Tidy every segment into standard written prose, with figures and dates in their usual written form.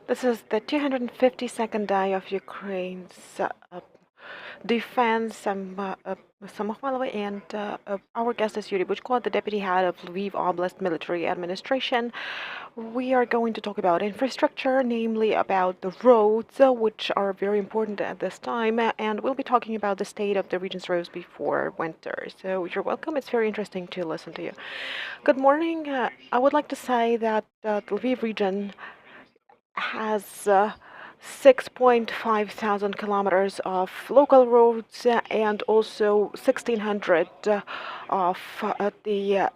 This is the 252nd day of Ukraine's defense. I'm Samokhvalova, and our guest is Yuriy Buchko, the deputy head of Lviv Oblast military administration. We are going to talk about infrastructure, namely about the roads, which are very important at this time, and we'll be talking about the state of the region's roads before winter. So you're welcome. It's very interesting to listen to you. Good morning. I would like to say that the Lviv region has 6.5 thousand kilometers of local roads and also 1,600 of the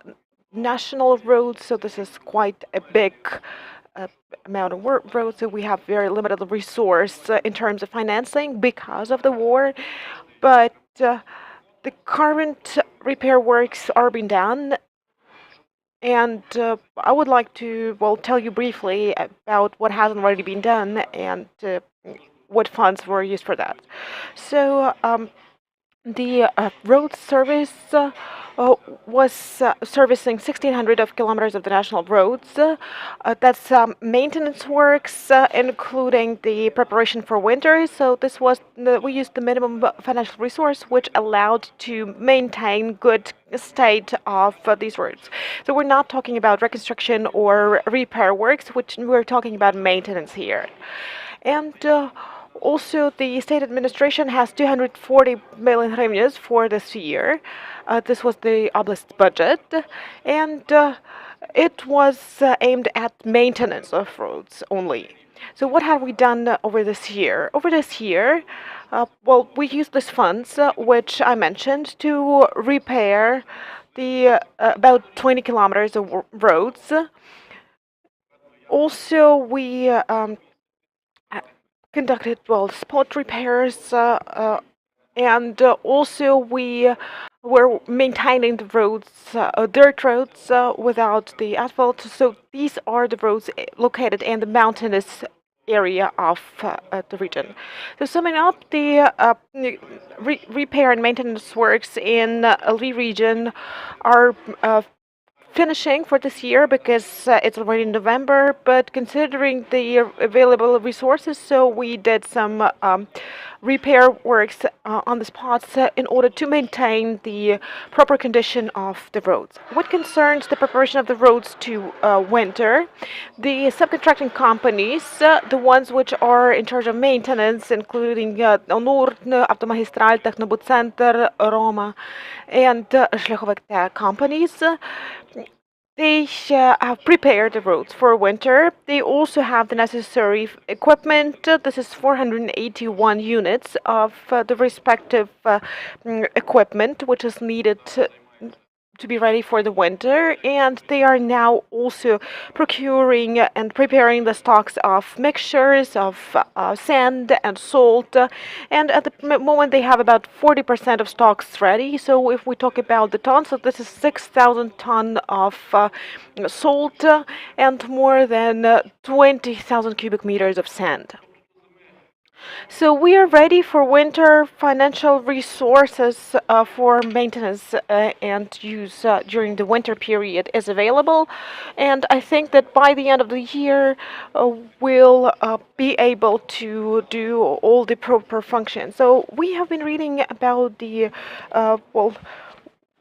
national roads. So this is quite a big amount of roads. So we have very limited resource in terms of financing because of the war. But the current repair works are being done. And I would like to, tell you briefly about what hasn't already been done and what funds were used for that. So the road service was servicing 1,600 of kilometers of the national roads. That's maintenance works, including the preparation for winter. So this was we used the minimum financial resource, which allowed to maintain good state of these roads. So we're not talking about reconstruction or repair works, which we're talking about maintenance here. And also, the state administration has 240 million hryvnias for this year. This was the oblast budget, and it was aimed at maintenance of roads only. So what have we done over this year? Over this year, we used these funds, which I mentioned, to repair the about 20 kilometers of roads. Also, we conducted spot repairs, and also we were maintaining the roads, dirt roads without the asphalt. So these are the roads located in the mountainous area of the region. So summing up, the repair and maintenance works in Lviv region are finishing for this year because it's already November, but considering the available resources, so we did some repair works on the spots in order to maintain the proper condition of the roads. What concerns the preparation of the roads to winter, the subcontracting companies, the ones which are in charge of maintenance, including Onur, Автомагістраль, Технобудцентр, Roma, and Шляховик companies, they have prepared the roads for winter. They also have the necessary equipment. This is 481 units of the respective equipment which is needed to be ready for the winter, and they are now also procuring and preparing the stocks of mixtures of sand and salt, and at the moment they have about 40% of stocks ready. So if we talk about the tons, so this is 6,000 tons of salt and more than 20,000 cubic meters of sand. So we are ready for winter. Financial resources for maintenance and use during the winter period is available, and I think that by the end of the year we'll be able to do all the proper functions. So we have been reading about the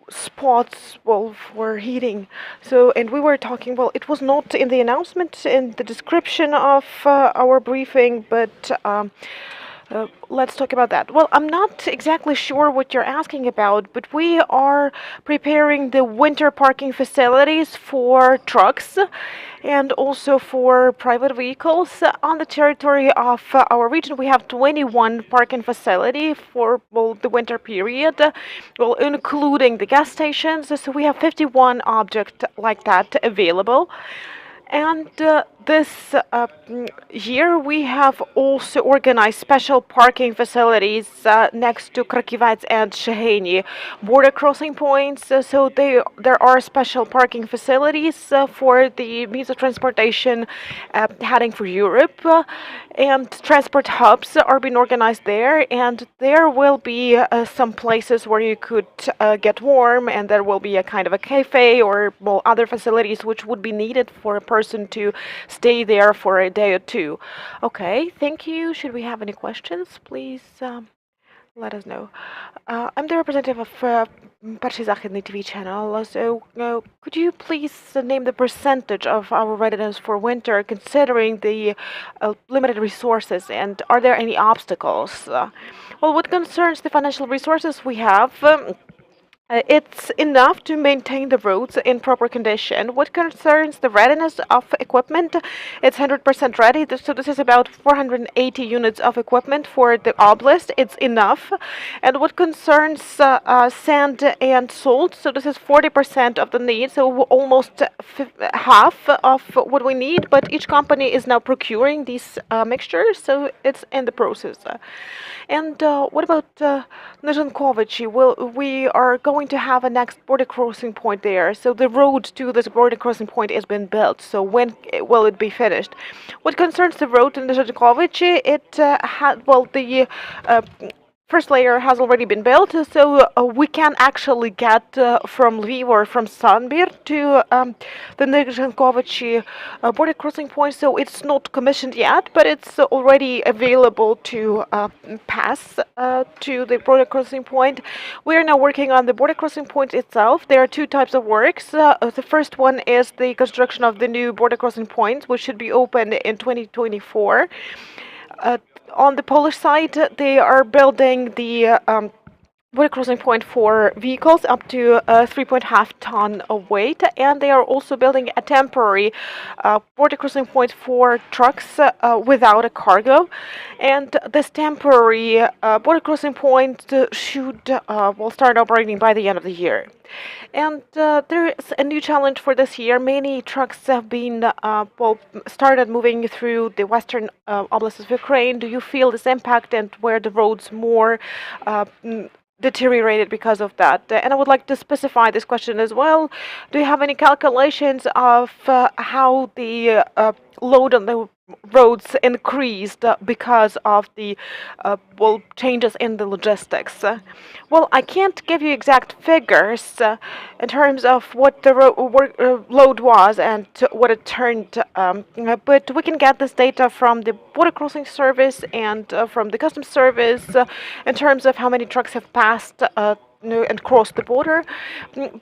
spots for heating. So, and we were talking, it was not in the announcement in the description of our briefing, but let's talk about that. Well, I'm not exactly sure what you're asking about, but we are preparing the winter parking facilities for trucks and also for private vehicles. On the territory of our region, we have 21 parking facilities for the winter period, including the gas stations. So we have 51 objects like that available. And this year we have also organized special parking facilities next to Krakivets and Sheheni border crossing points. So there are special parking facilities for the means of transportation heading for Europe, and transport hubs are being organized there. And there will be some places where you could get warm, and there will be a kind of a cafe or other facilities which would be needed for a person person to stay there for a day or two. Okay, thank you. Should we have any questions, please? Let us know. I'm the representative of Перший Західний TV channel. So, could you please name the percentage of our readiness for winter, considering the limited resources, and are there any obstacles? Well, what concerns the financial resources we have, it's enough to maintain the roads in proper condition. What concerns the readiness of equipment, it's 100% ready. So this is about 480 units of equipment for the oblast. It's enough. And what concerns sand and salt, so this is 40% of the need, so almost half of what we need. But each company is now procuring these mixtures, so it's in the process. And what about Nizhynkovich? Well, we are going to have a next border crossing point there. So the road to this border crossing point has been built. So when will it be finished? What concerns the road in Nizhynkovich, it had, well, the first layer has already been built, so we can actually get from Lviv or from Sanbir to the Nizhynkovich border crossing point. So it's not commissioned yet, but it's already available to pass to the border crossing point. We are now working on the border crossing point itself. There are two types of works. The first one is the construction of the new border crossing point, which should be opened in 2024. On the Polish side, they are building the border crossing point for vehicles up to 3.5 ton of weight, and they are also building a temporary border crossing point for trucks without a cargo. And this temporary border crossing point should will start operating by the end of the year. And there is a new challenge for this year. Many trucks have been started moving through the western oblasts of Ukraine. Do you feel this impact, and were the roads more deteriorated because of that? And I would like to specify this question as well. Do you have any calculations of how the load on the roads increased because of the changes in the logistics? Well, I can't give you exact figures in terms of what the load was and what it turned, but we can get this data from the border crossing service and from the customs service in terms of how many trucks have passed and crossed the border.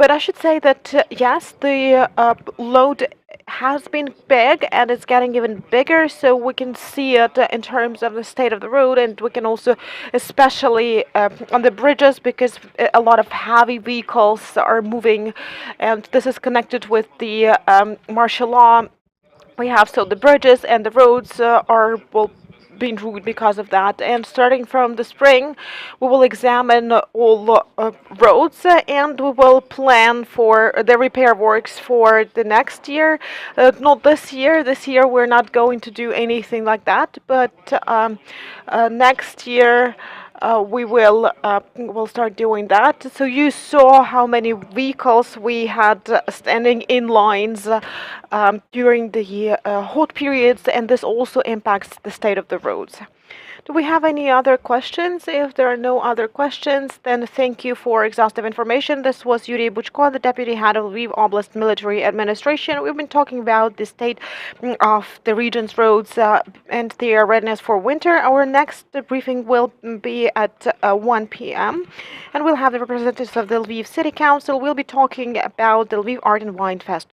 But I should say that yes, the load has been big, and it's getting even bigger, so we can see it in terms of the state of the road, and we can also, especially on the bridges, because a lot of heavy vehicles are moving, and this is connected with the martial law we have. So the bridges and the roads are being ruined because of that. And starting from the spring, we will examine all roads, and we will plan for the repair works for the next year. Not this year. This year we're not going to do anything like that, but next year we will start doing that. So you saw how many vehicles we had standing in lines during the hot periods, and this also impacts the state of the roads. Do we have any other questions? If there are no other questions, then thank you for exhaustive information. This was Yuriy Buchko, the Deputy Head of Lviv Oblast Military Administration. We've been talking about the state of the region's roads and their readiness for winter. Our next briefing will be at 1 p.m. and we'll have the representatives of the Lviv City Council. We'll be talking about the Lviv Art and Wine Festival.